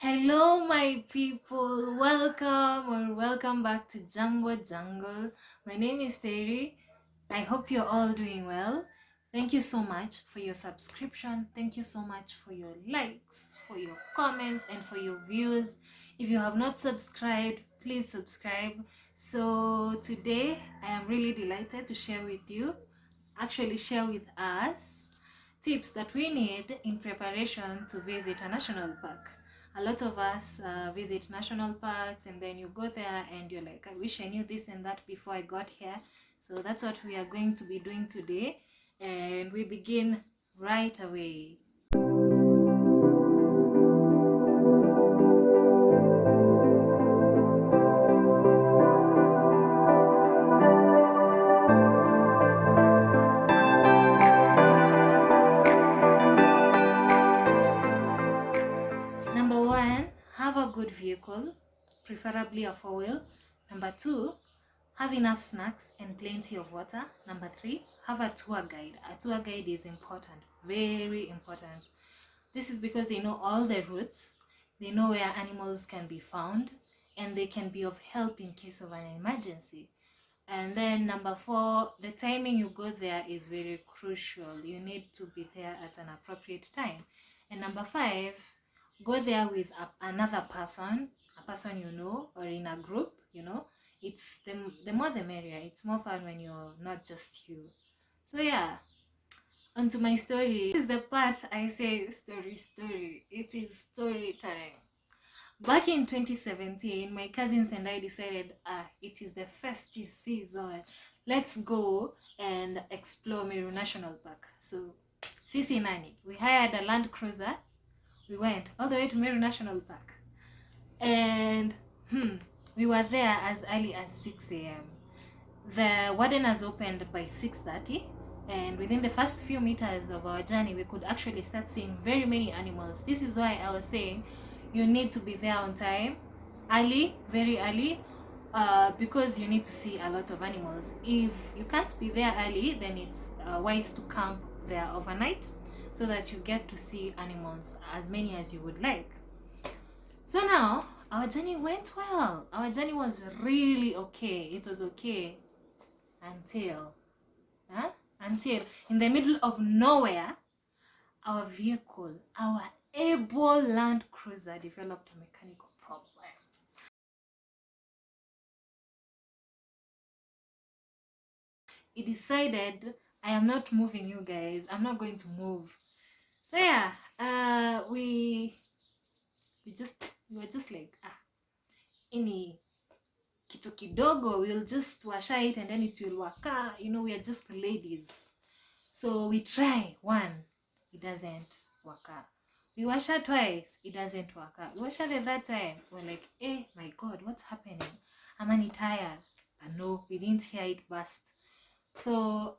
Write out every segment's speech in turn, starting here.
Hello, my people. Welcome back to Jumbo Jungle. My name is Terry. I hope you're all doing well. Thank you so much for your subscription. Thank you so much for your likes, for your comments, and for your views. If you have not subscribed, please subscribe. So, today I am really delighted to share with us tips that we need in preparation to visit a national park. A lot of us visit national parks, and then you go there and you're like, I wish I knew this and that before I got here. So that's what we are going to be doing today, and we begin right away. Number one, have a good vehicle, preferably a four-wheel. Number two, have enough snacks and plenty of water. Number three, have a tour guide. A tour guide is important, very important. This is because they know all the routes, they know where animals can be found, and they can be of help in case of an emergency. And then number four, the timing you go there is very crucial. You need to be there at an appropriate time. And number five, go there with another person, a person you know, or in a group, you know. It's the more the merrier. It's more fun when you're not just you. So yeah, onto my story. This is the part I say story. It is story time. Back in 2017, my cousins and I decided, it is the festive season. Let's go and explore Meru National Park. So, Sisi Nani, we hired a Land Cruiser. We went all the way to Meru National Park. And we were there as early as 6 a.m. The warden has opened by 6:30, and within the first few meters of our journey we could actually start seeing very many animals. This is why I was saying you need to be there on time, early, very early, because you need to see a lot of animals. If you can't be there early, then it's wise to camp there overnight so that you get to see animals, as many as you would like. So now our journey went well. Our journey was really okay. It was okay until in the middle of nowhere, our vehicle, our able Land Cruiser, developed a mechanical problem. It decided, I am not moving, you guys. I'm not going to move. So yeah, we were just like, any kitu kidogo, we'll just washa it and then it will waka. You know, we are just ladies. So we try one, it doesn't work out. We wash her twice, it doesn't work out. We wash her the third time, we're like, my God, what's happening? Am I tired? But no, we didn't hear it burst. So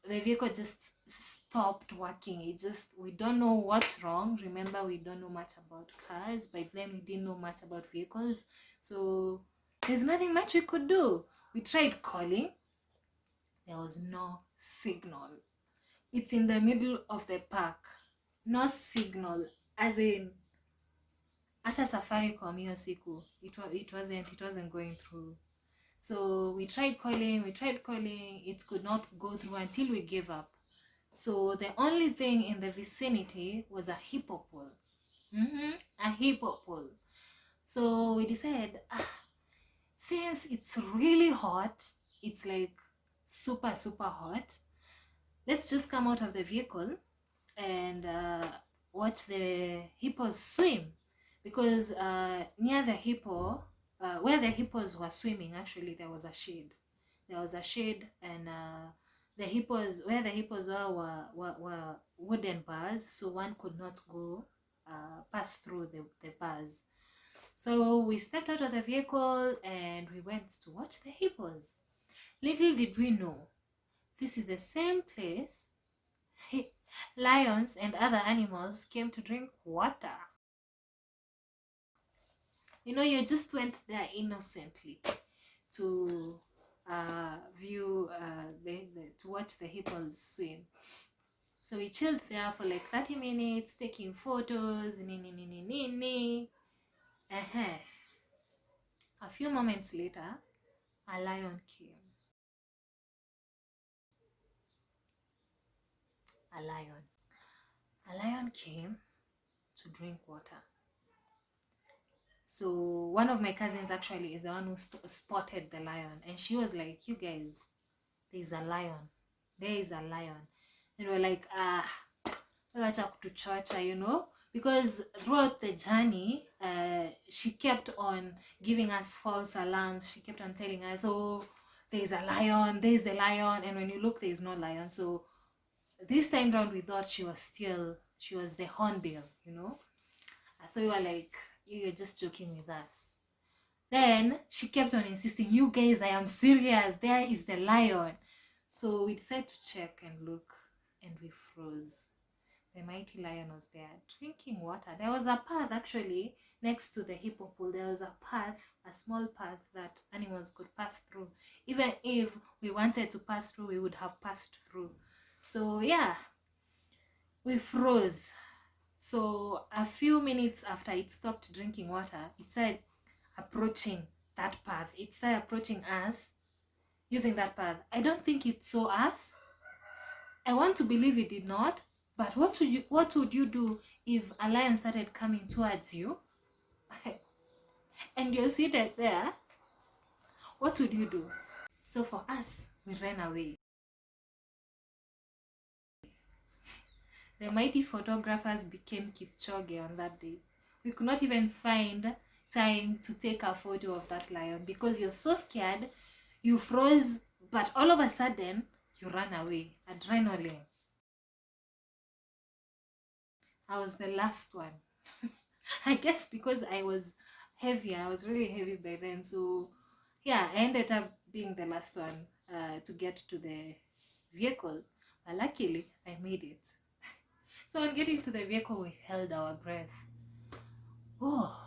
the vehicle just stopped working. We don't know what's wrong. Remember, we don't know much about cars. By then, we didn't know much about vehicles. So there's nothing much we could do. We tried calling. There was no signal. It's in the middle of the park. No signal. As in, hata Safaricom hiyo siku, it wasn't going through. So we tried calling, it could not go through until we gave up. So the only thing in the vicinity was a hippo pole. A hippo pole. So we decided, since it's really hot, it's like super hot, let's just come out of the vehicle and watch the hippos swim, because near the hippo, where the hippos were swimming, actually there was a shade, and the hippos, where the hippos were wooden bars, so one could not go pass through the bars. So we stepped out of the vehicle and we went to watch the hippos. Little did we know, this is the same place lions and other animals came to drink water. You know, you just went there innocently to view to watch the hippos swim. So we chilled there for like 30 minutes, taking photos. Uh-huh. A few moments later, a lion came. A lion. A lion came to drink water. So one of my cousins actually is the one who spotted the lion, and she was like, "You guys, there's a lion. There is a lion." And we're like, wacha kutuchocha, you know, because throughout the journey, she kept on giving us false alarms. She kept on telling us, "Oh, there's a lion. There's the lion," and when you look, there's no lion. So this time round, we thought she was the hornbill, you know. So we were like, "You're just joking with us." Then she kept on insisting, "You guys, I am serious. There is the lion." So we decided to check and look, and we froze. The mighty lion was there drinking water. There was a path actually next to the hippo pool. There was a path, a small path that animals could pass through. Even if we wanted to pass through, we would have passed through. So yeah, we froze. So a few minutes after it stopped drinking water, it started approaching that path. It started approaching us using that path. I don't think it saw us. I want to believe it did not. But what would you do if a lion started coming towards you and you're seated there? What would you do? So for us, we ran away. The mighty photographers became Kipchoge on that day. We could not even find time to take a photo of that lion because you're so scared, you froze, but all of a sudden, you ran away. Adrenaline. I was the last one. I guess because I was heavy, I was really heavy by then. So, yeah, I ended up being the last one to get to the vehicle. But luckily, I made it. So, on getting to the vehicle, we held our breath. Oh,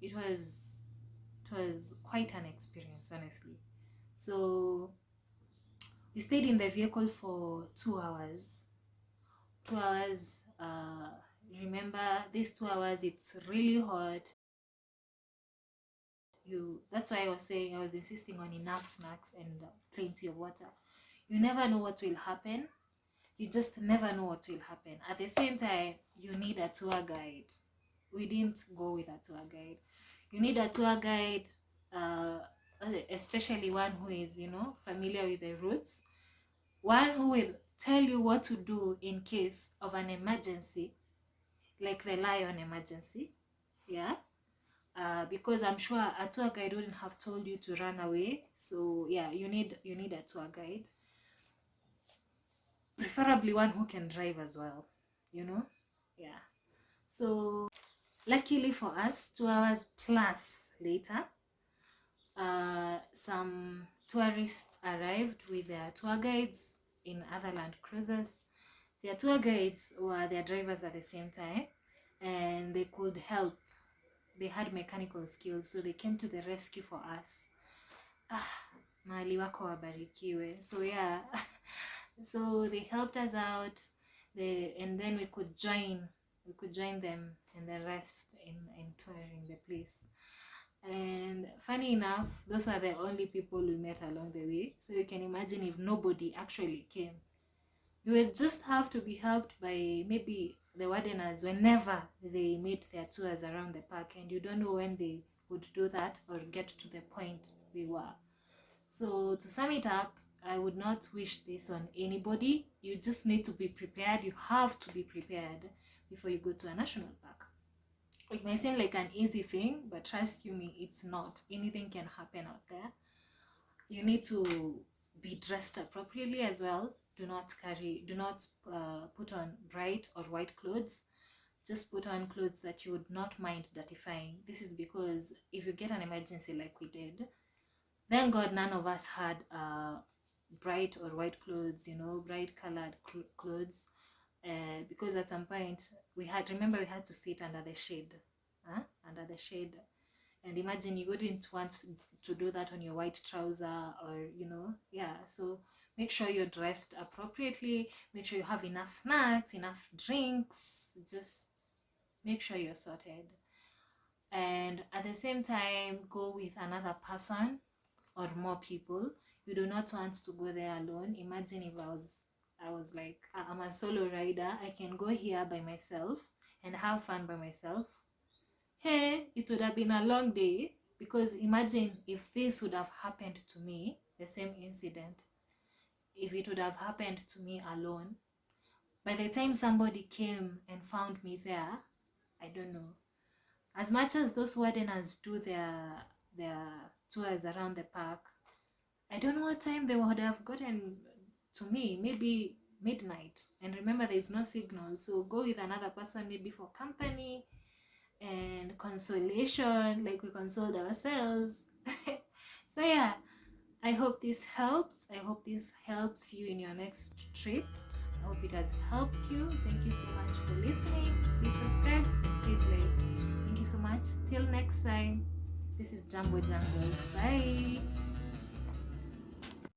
it was quite an experience, honestly. So, we stayed in the vehicle for 2 hours. 2 hours. Remember, these 2 hours, it's really hot. That's why I was saying, I was insisting on enough snacks and plenty of water. You never know what will happen. You just never know what will happen. At the same time, you need a tour guide. We didn't go with a tour guide. You need a tour guide, uh, especially one who is, familiar with the routes. One who will tell you what to do in case of an emergency, like the lion emergency. Yeah. Because I'm sure a tour guide wouldn't have told you to run away. So yeah, you need a tour guide, preferably one who can drive as well. Yeah. So luckily for us, 2 hours plus later, some tourists arrived with their tour guides in other land cruisers. Their tour guides were their drivers at the same time, and they could help. They had mechanical skills, so they came to the rescue for us. Mahali wako wabarikiwe. So yeah, so they helped us out. And then we could join them and the rest in touring the place. And funny enough, those are the only people we met along the way. So you can imagine if nobody actually came. You would just have to be helped by maybe the wardeners whenever they made their tours around the park, and you don't know when they would do that or get to the point we were. So to sum it up, I would not wish this on anybody. You just need to be prepared. You have to be prepared before you go to a national park. It may seem like an easy thing, but trust you me, it's not. Anything can happen out there. You need to be dressed appropriately as well. Do not put on bright or white clothes. Just put on clothes that you would not mind dirtifying. This is because if you get an emergency like we did, thank God none of us had bright or white clothes, bright colored clothes, because at some point we had to sit under the shade, under the shade And imagine you wouldn't want to do that on your white trouser, or yeah. So make sure you're dressed appropriately, make sure you have enough snacks, enough drinks, just make sure you're sorted. And at the same time, go with another person or more people. You do not want to go there alone. Imagine if I was like, I'm a solo rider, I can go here by myself and have fun by myself. Hey, it would have been a long day, because imagine if this would have happened to me, the same incident, if it would have happened to me alone, by the time somebody came and found me there, I don't know. As much as those wardeners do their tours around the park, I don't know what time they would have gotten to me, maybe midnight. And remember, there is no signal, so go with another person, maybe for company and consolation, like we consoled ourselves. So yeah, I hope this helps. I hope this helps you in your next trip. I hope it has helped you. Thank you so much for listening. Please subscribe, please like. Thank you so much. Till next time, this is Jumbo Jungle. Bye.